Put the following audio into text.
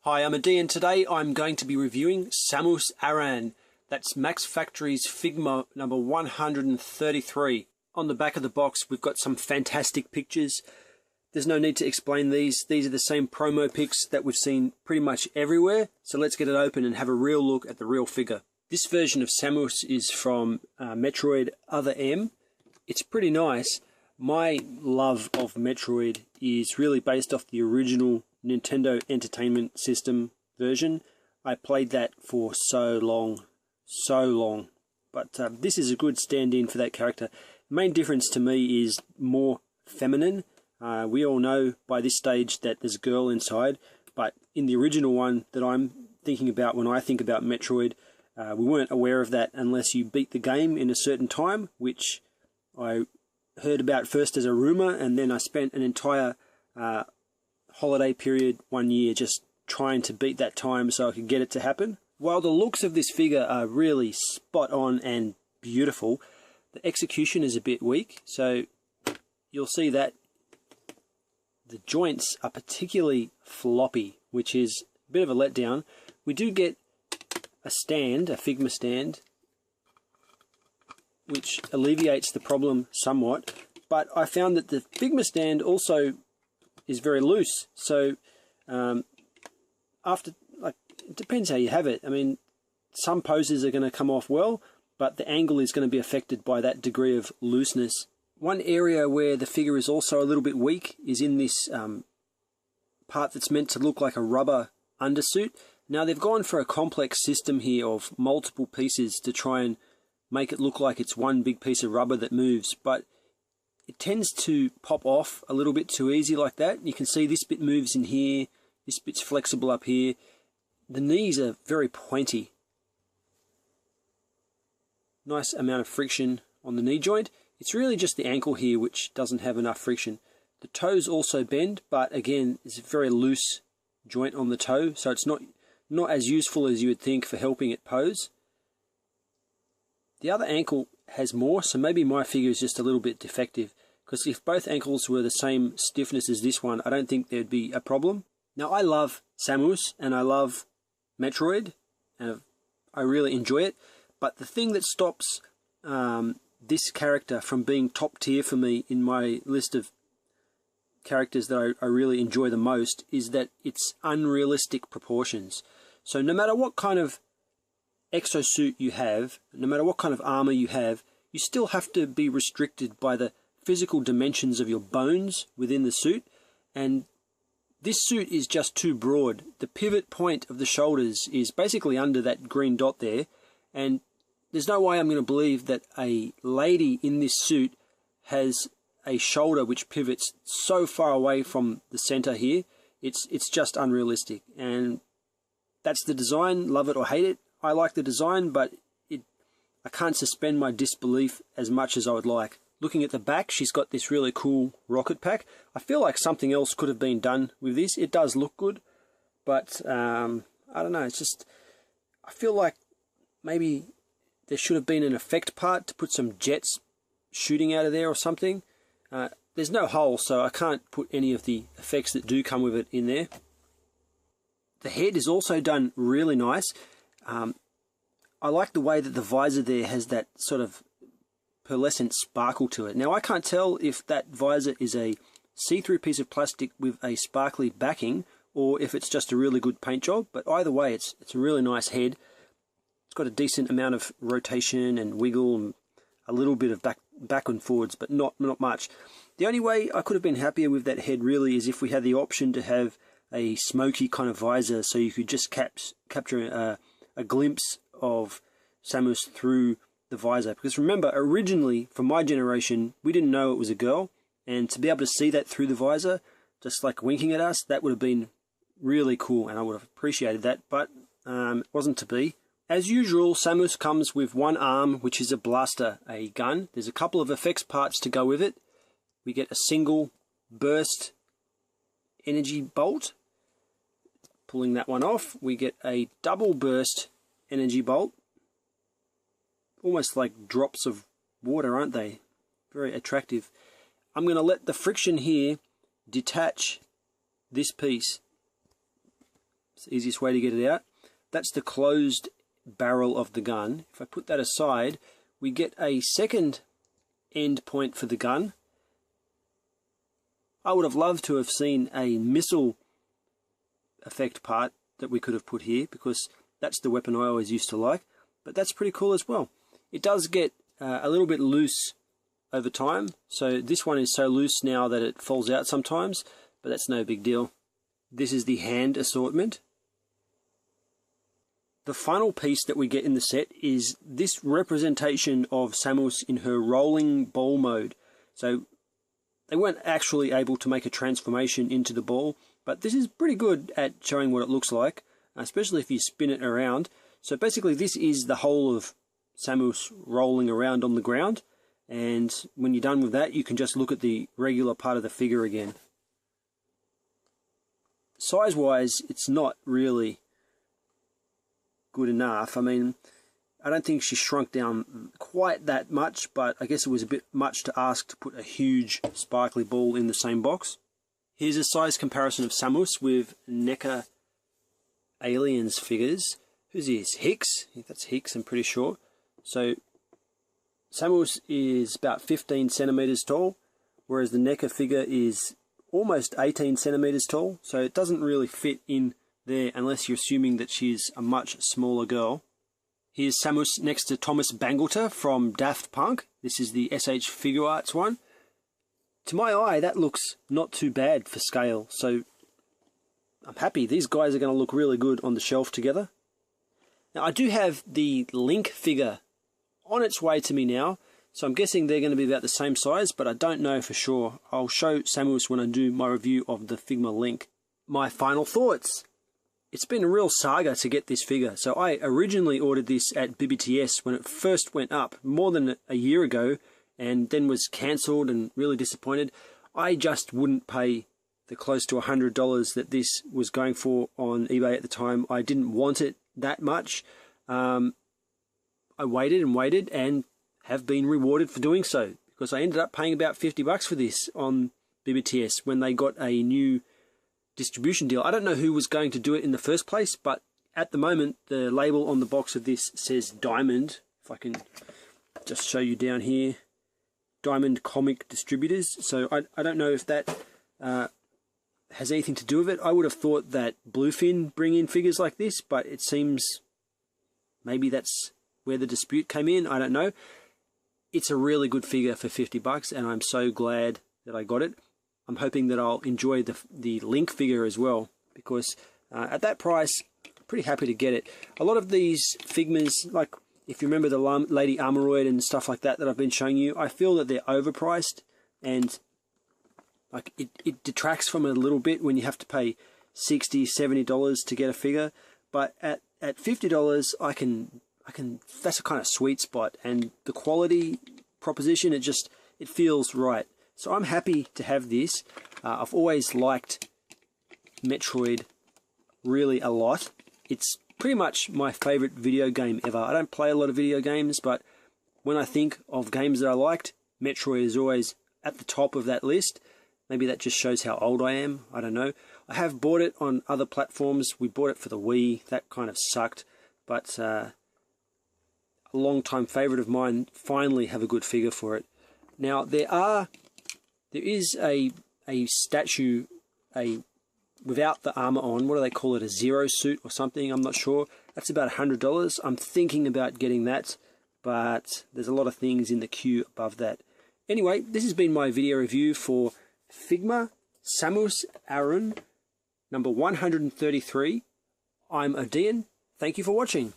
Hi, I'm odeean. Today I'm going to be reviewing Samus Aran. That's Max Factory's Figma number 133. On the back of the box we've got some fantastic pictures. There's no need to explain these. These are the same promo pics that we've seen pretty much everywhere. So let's get it open and have a real look at the real figure. This version of Samus is from Metroid Other M. It's pretty nice. My love of Metroid is really based off the original Nintendo Entertainment System version. I played that for so long. But this is a good stand-in for that character. The main difference to me is more feminine. We all know by this stage that there's a girl inside, but in the original one that I'm thinking about when I think about Metroid, we weren't aware of that unless you beat the game in a certain time, which I heard about first as a rumor, and then I spent an entire holiday period 1 year just trying to beat that time so I could get it to happen. While the looks of this figure are really spot on and beautiful, the execution is a bit weak, so you'll see that the joints are particularly floppy, which is a bit of a letdown. We do get a stand, a Figma stand, which alleviates the problem somewhat, but I found that the Figma stand also is very loose, so it depends how you have it. I mean, some poses are going to come off well, but the angle is going to be affected by that degree of looseness. One area where the figure is also a little bit weak is in this part that's meant to look like a rubber undersuit. Now they've gone for a complex system here of multiple pieces to try and make it look like it's one big piece of rubber that moves, but it tends to pop off a little bit too easy like that. You can see this bit moves in here, this bit's flexible up here. The knees are very pointy. Nice amount of friction on the knee joint. It's really just the ankle here which doesn't have enough friction. The toes also bend, but again, it's a very loose joint on the toe, so it's not as useful as you would think for helping it pose. The other ankle has more, so maybe my figure is just a little bit defective, because if both ankles were the same stiffness as this one, I don't think there'd be a problem. Now, I love Samus and I love Metroid, and I really enjoy it, but the thing that stops this character from being top tier for me in my list of characters that I really enjoy the most is that it's unrealistic proportions. So no matter what kind of exosuit you have, no matter what kind of armor you have, you still have to be restricted by the physical dimensions of your bones within the suit, and this suit is just too broad. The pivot point of the shoulders is basically under that green dot there, and there's no way I'm going to believe that a lady in this suit has a shoulder which pivots so far away from the center here. It's just unrealistic, and that's the design, love it or hate it. I like the design, but I can't suspend my disbelief as much as I would like. Looking at the back, she's got this really cool rocket pack. I feel like something else could have been done with this. It does look good, but I don't know. It's just, I feel like maybe there should have been an effect part to put some jets shooting out of there or something. There's no hole, so I can't put any of the effects that do come with it in there. The head is also done really nice. I like the way that the visor there has that sort of pearlescent sparkle to it. Now I can't tell if that visor is a see-through piece of plastic with a sparkly backing or if it's just a really good paint job, but either way it's a really nice head. It's got a decent amount of rotation and wiggle and a little bit of back and forwards, but not much. The only way I could have been happier with that head really is if we had the option to have a smoky kind of visor, so you could just capture a glimpse of Samus through the visor. Because remember, originally, for my generation, we didn't know it was a girl, and to be able to see that through the visor, just like winking at us, that would have been really cool, and I would have appreciated that, but it wasn't to be. As usual, Samus comes with one arm, which is a blaster, a gun. There's a couple of effects parts to go with it. We get a single burst energy bolt. Pulling that one off, we get a double burst energy bolt. Almost like drops of water, aren't they? Very attractive. I'm going to let the friction here detach this piece It's the easiest way to get it out. That's the closed barrel of the gun. If I put that aside, we get a second end point for the gun. I would have loved to have seen a missile effect part that we could have put here, because that's the weapon I always used to like, but that's pretty cool as well. It does get a little bit loose over time, so this one is so loose now that it falls out sometimes, but that's no big deal. This is the hand assortment. The final piece that we get in the set is this representation of Samus in her rolling ball mode. So they weren't actually able to make a transformation into the ball, but this is pretty good at showing what it looks like, especially if you spin it around. So basically this is the whole of Samus rolling around on the ground, and when you're done with that, you can just look at the regular part of the figure again. Size-wise, it's not really good enough. I mean, I don't think she shrunk down quite that much, but I guess it was a bit much to ask to put a huge sparkly ball in the same box. Here's a size comparison of Samus with NECA Aliens figures. Who's this? Hicks? I think that's Hicks, I'm pretty sure. So Samus is about 15 centimeters tall, whereas the NECA figure is almost 18 centimeters tall. So it doesn't really fit in there unless you're assuming that she's a much smaller girl. Here's Samus next to Thomas Bangalter from Daft Punk. This is the SH Figure Arts one. To my eye, that looks not too bad for scale, so I'm happy. These guys are going to look really good on the shelf together. Now, I do have the Link figure on its way to me now, so I'm guessing they're going to be about the same size, but I don't know for sure. I'll show Samus when I do my review of the Figma Link. My final thoughts. It's been a real saga to get this figure. So I originally ordered this at BBTS when it first went up more than a year ago, and then was cancelled and really disappointed. I just wouldn't pay the close to $100 that this was going for on eBay at the time. I didn't want it that much. I waited and waited and have been rewarded for doing so, because I ended up paying about $50 for this on BBTS when they got a new distribution deal. I don't know who was going to do it in the first place, but at the moment the label on the box of this says Diamond. If I can just show you down here, Diamond Comic Distributors. So I don't know if that has anything to do with it. I would have thought that Bluefin bring in figures like this, but it seems maybe that's where the dispute came in. I don't know. It's a really good figure for $50, and I'm so glad that I got it. I'm hoping that I'll enjoy the Link figure as well, because at that price, I'm pretty happy to get it. A lot of these Figmas, like if you remember the Lady Armoroid and stuff like that I've been showing you, I feel that they're overpriced, and like it detracts from it a little bit when you have to pay $60, $70 to get a figure. But at $50, I can that's a kind of sweet spot, and the quality proposition, it feels right. So I'm happy to have this. I've always liked Metroid really a lot. It's pretty much my favorite video game ever. I don't play a lot of video games, but when I think of games that I liked, Metroid is always at the top of that list. Maybe that just shows how old I am. I don't know. I have bought it on other platforms. We bought it for the Wii. That kind of sucked. But a long-time favorite of mine finally have a good figure for it. Now, there is a statue, without the armor on. What do they call it? A Zero Suit or something? I'm not sure. That's about $100. I'm thinking about getting that, but there's a lot of things in the queue above that. Anyway, this has been my video review for Figma Samus Aran, number 133. I'm Odeean. Thank you for watching.